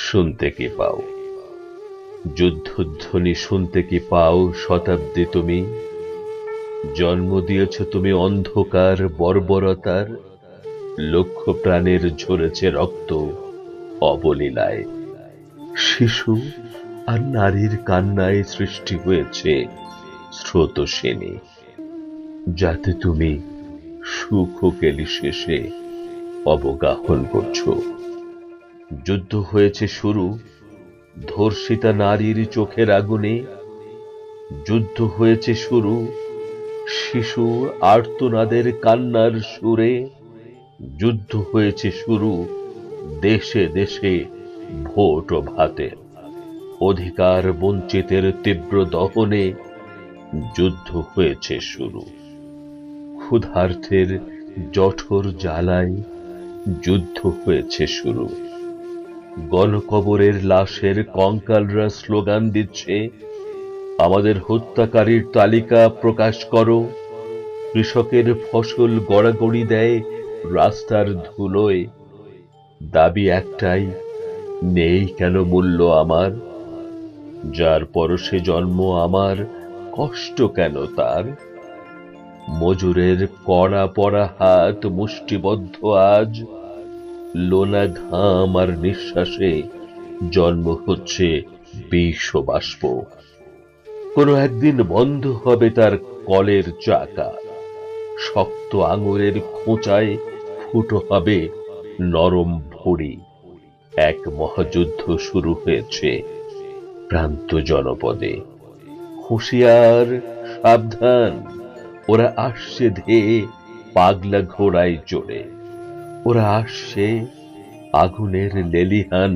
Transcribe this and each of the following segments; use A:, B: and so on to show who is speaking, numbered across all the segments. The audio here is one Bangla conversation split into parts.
A: শুনতে কি পাও? যুদ্ধধ্বনি শুনতে কি পাও শতাব্দী তুমি? জন্ম দিয়েছ তুমি অন্ধকার বর্বরতার, লক্ষ প্রাণের ঝরেছে রক্ত অবলীলায়। শিশু আর নারীর কান্নায় সৃষ্টি হয়েছে স্রোতস্বিনী, যাতে তুমি সুখ কেলি শেষে অবগাহন করছো। যুদ্ধ হয়েছে শুরু ধর্ষিতা নারীর চোখের আগুনে, যুদ্ধ হয়েছে শুরু শিশু আর্তনাদের কান্নার সুরে, যুদ্ধ হয়েছে শুরু দেশে দেশে ভোট ও ভাতে, অধিকার বঞ্চিতের তীব্র দহনে যুদ্ধ হয়েছে শুরু। ক্ষুধার্তের জঠর জ্বালায় যুদ্ধ হয়েছে শুরু। গণকবরের লাশের কঙ্কালরা স্লোগান দিচ্ছে, আমাদের হত্যাকারীর তালিকা প্রকাশ করো। কৃষকের ফসল গড়াগড়ি দেয় রাস্তার ধুলোয়। দাবি একটাই, নেই কেন মূল্য আমার? যার পরশে জন্ম আমার, কষ্ট কেন তার? মজুরের কড়া পড়া হাত মুষ্টিবদ্ধ আজ, লোনা ঘাম আর নিঃশ্বাসে জন্ম হচ্ছে বিষ ও বাষ্প। কোনো একদিন বন্ধ হবে তার কলের চাকা, শক্ত আঙুরের খোঁচায় ফুটো হবে নরম ভড়ি। এক মহাযুদ্ধ শুরু হয়েছে প্রান্ত জনপদে। হুঁশিয়ার, সাবধান, ওরা আসছে ধেয়ে পাগলা ঘোড়ায় চড়ে। ওরা আসছে আগুনের লেলিহান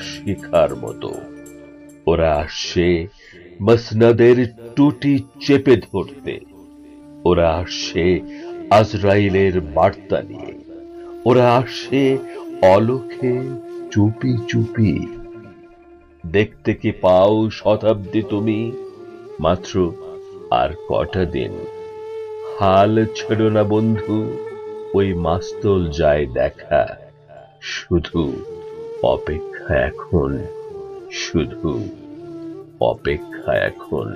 A: শিখার মতো। ওরা আসছে মসনদের টুটি চেপে ধরতে। ওরা আসছে আজরাইলের বার্তা নিয়ে। ওরা আসছে অলখে চুপি চুপি। দেখতে কি পাও শতাব্দী তুমি? মাত্র আর কটা দিন। হাল ছেড়ো না বন্ধু, ওই মাস্তল যায় দেখা। শুধু অপেক্ষা এখন, শুধু অপেক্ষা এখন।